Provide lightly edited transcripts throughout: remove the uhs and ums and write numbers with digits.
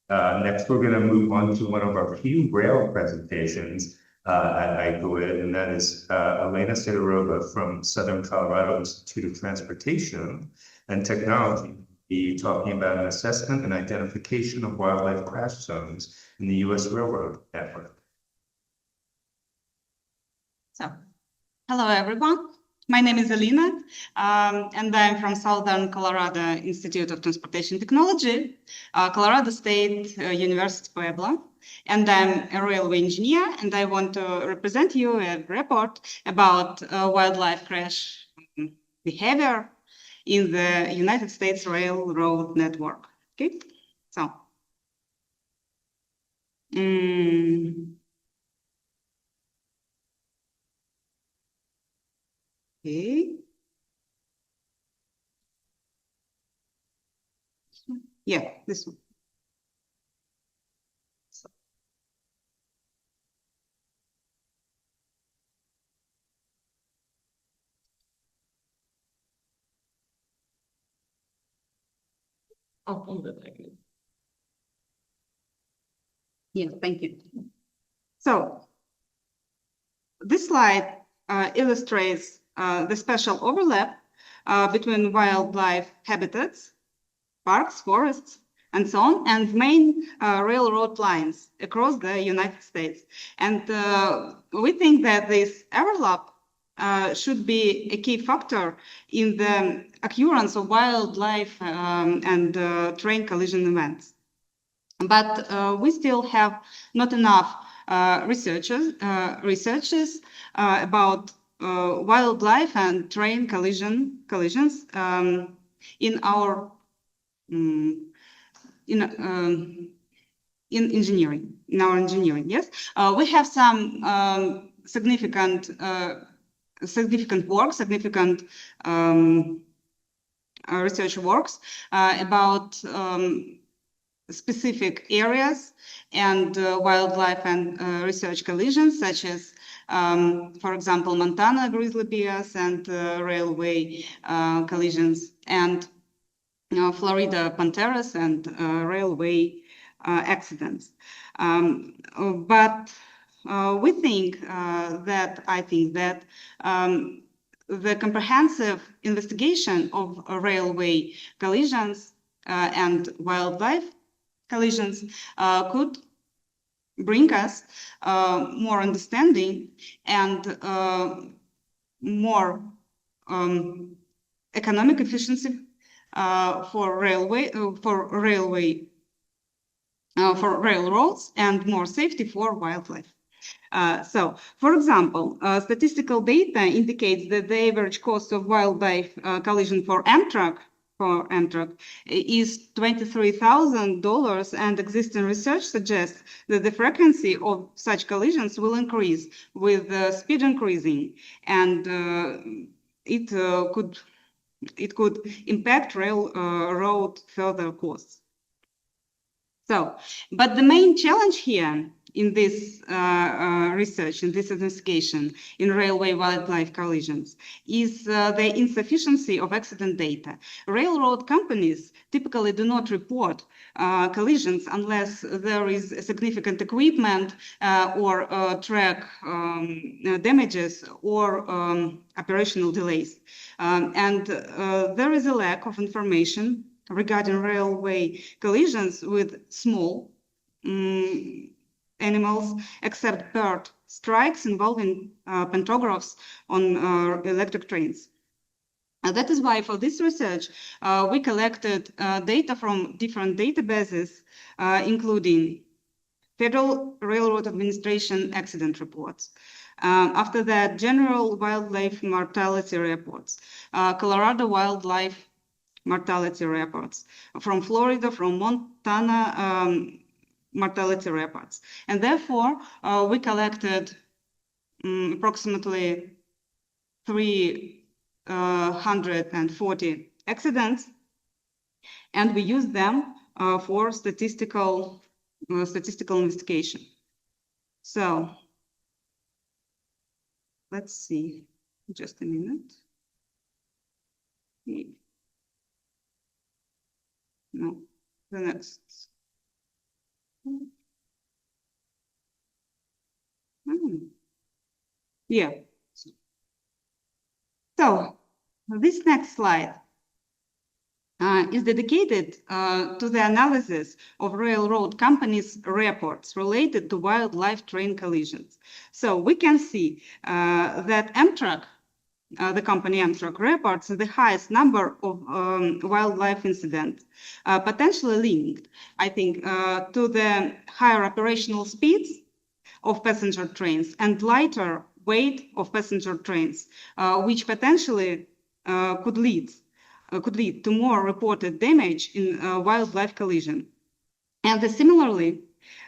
Next, we're going to move on to one of our few rail presentations at ICOET, and that is Elena Sidorova from Southern Colorado Institute of Transportation and Technology, be talking about an assessment and identification of wildlife crash zones in the U.S. railroad network. So, hello everyone. My name is Elena, and I'm from Southern Colorado Institute of Transportation Technology, Colorado State University, Pueblo, and I'm a railway engineer, and I want to represent you a report about wildlife crash behavior in the United States railroad network. Okay, so. Okay. Yeah, this one. So. Oh, yeah, thank you. So this slide illustrates the special overlap between wildlife habitats, parks, forests, and so on, and main railroad lines across the United States. And we think that this overlap should be a key factor in the occurrence of wildlife and train collision events. But we still have not enough researches about wildlife and train collisions in our in engineering. Yes, we have some significant research works about specific areas and wildlife and research collisions, such as, for example, Montana grizzly bears and railway collisions, and Florida panteras and railway accidents. But we think that the comprehensive investigation of railway collisions and wildlife collisions could bring us more understanding and more economic efficiency for railroads and more safety for wildlife. So, for example, statistical data indicates that the average cost of wildlife collision for Amtrak is $23,000, and existing research suggests that the frequency of such collisions will increase with speed increasing, and it could impact railroad further costs. So, but the main challenge here in this research, in this investigation in railway wildlife collisions, is the insufficiency of accident data. Railroad companies typically do not report collisions unless there is significant equipment or track damages or operational delays. And there is a lack of information regarding railway collisions with small animals, except bird strikes involving pantographs on electric trains. That is why for this research, we collected data from different databases, including Federal Railroad Administration accident reports. After that, general wildlife mortality reports, Colorado wildlife mortality reports, from Florida, from Montana, mortality reports. And therefore, we collected approximately 340 accidents, and we used them for statistical investigation. So let's see, just a minute. No, the next. Yeah. So this next slide is dedicated to the analysis of railroad companies' reports related to wildlife train collisions. So we can see that Amtrak, the company Amtrak, reports the highest number of wildlife incidents, potentially linked, I think, to the higher operational speeds of passenger trains and lighter weight of passenger trains, which potentially could lead to more reported damage in wildlife collision. And similarly,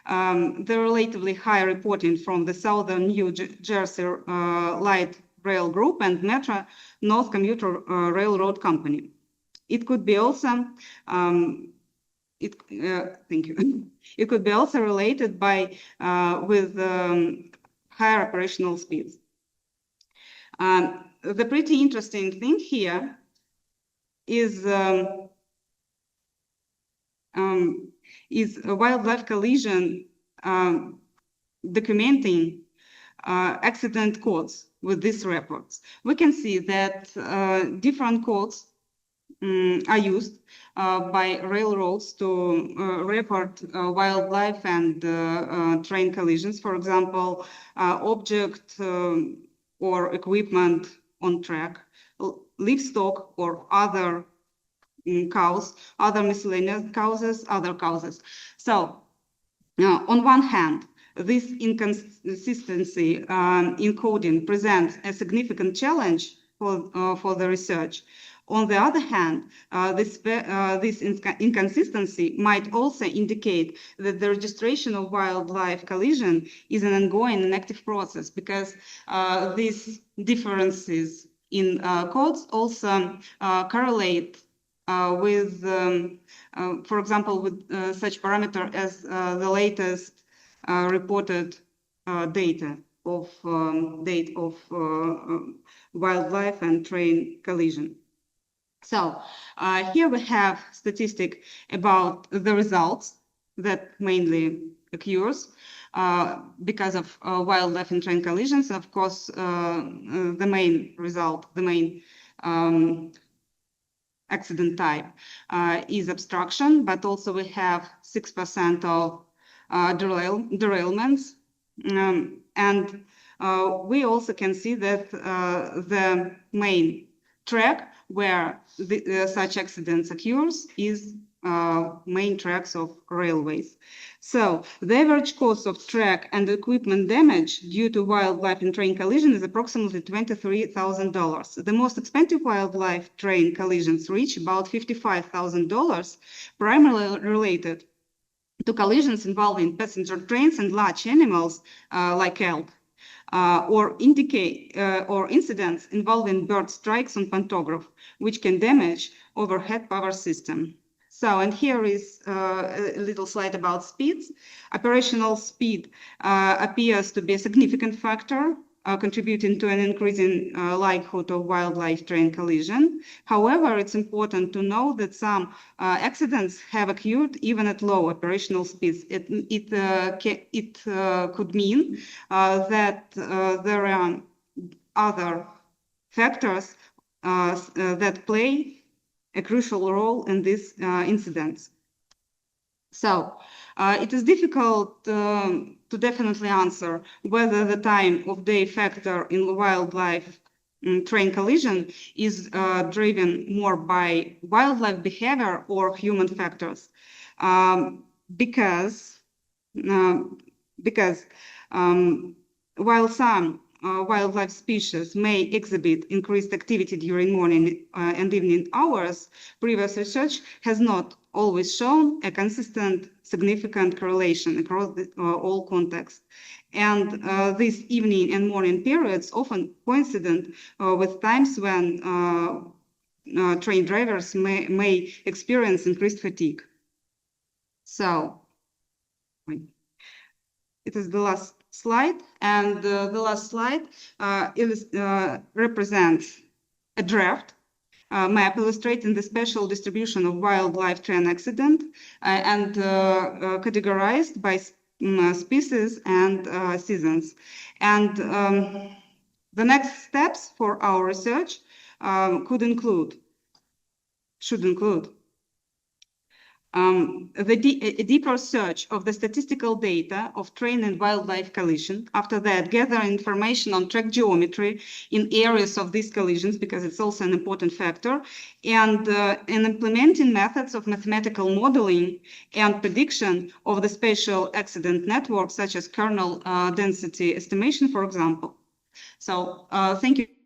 the relatively high reporting from the Southern New Jersey Light Rail Group and Metro North Commuter Railroad Company. It could be also thank you. It could be also related with higher operational speeds. The pretty interesting thing here is a wildlife collision documenting accident codes with these reports. We can see that different codes are used by railroads to report wildlife and train collisions. For example, object or equipment on track, livestock or other cows, other miscellaneous causes, other causes. So on one hand, this inconsistency in coding presents a significant challenge for the research. On the other hand, this inconsistency might also indicate that the registration of wildlife collision is an ongoing and active process, because these differences in codes also correlate with, for example, with such parameter as the latest reported data of wildlife and train collision. So here we have statistic about the results that mainly occurs because of wildlife and train collisions. Of course, the main result, the main accident type is obstruction, but also we have 6% of derailments. And we also can see that the main track where such accidents occurs is main tracks of railways. So the average cost of track and equipment damage due to wildlife and train collision is approximately $23,000. The most expensive wildlife train collisions reach about $55,000, primarily related to collisions involving passenger trains and large animals like elk. Or incidents involving bird strikes on pantograph, which can damage overhead power system. So, and here is a little slide about speeds. Operational speed appears to be a significant factor contributing to an increasing likelihood of wildlife train collision. However, it's important to know that some accidents have occurred even at low operational speeds. It could mean that there are other factors that play a crucial role in these incidents. So it is difficult to definitely answer whether the time of day factor in wildlife train collision is driven more by wildlife behavior or human factors, because while some wildlife species may exhibit increased activity during morning and evening hours, previous research has not always shown a consistent, significant correlation across all contexts. And these evening and morning periods often coincident with times when train drivers may experience increased fatigue. So, it is the last slide, and the last slide represents a draft map illustrating the spatial distribution of wildlife train accident and categorized by species and seasons. And The next steps for our research should include a deeper search of the statistical data of train and wildlife collision. After that, gather information on track geometry in areas of these collisions, because it's also an important factor, and implementing methods of mathematical modeling and prediction of the spatial accident network, such as kernel density estimation, for example. So thank you.